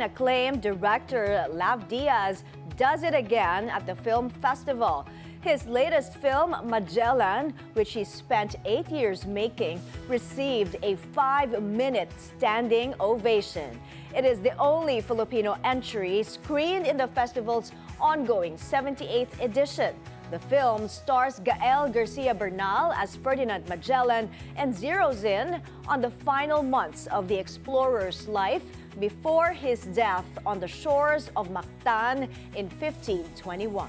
Acclaimed director Lav Diaz does it again at the film festival. His latest film, Magellan, which he spent 8 years making, received a 5-minute standing ovation. It is the only Filipino entry screened in the festival's ongoing 78th edition. The film stars Gael Garcia Bernal as Ferdinand Magellan and zeroes in on the final months of the explorer's life before his death on the shores of Mactan in 1521.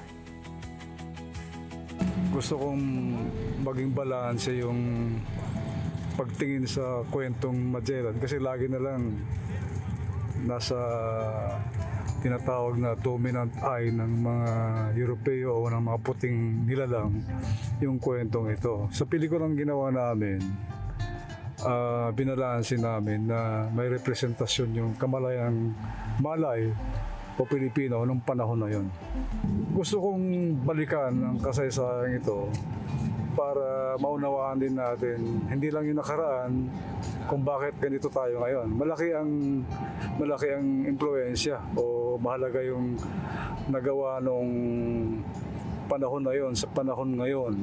Gusto kong maging balanse yung pagtingin sa kwentong Magellan kasi lagi na lang nasa tinatawag na dominant eye ng mga Europeo o ng mga puting nilalang yung kwentong ito. Sa pelikulang ginawa namin, binalansin namin na may representasyon yung kamalayang Malay o Pilipino nung panahon na yon. Gusto kong balikan ang kasaysayan ito para maunawaan din natin hindi lang yung nakaraan kung bakit ganito tayo ngayon. Malaki ang impluwensya o mahalaga yung nagawa nung panahon na yon sa panahon ngayon.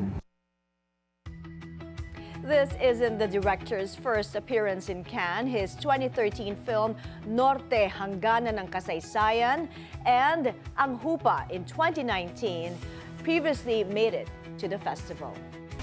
This isn't the director's first appearance in Cannes. His 2013 film Norte Hangganan ng Kasaysayan and Ang Hupa in 2019 previously made it to the festival.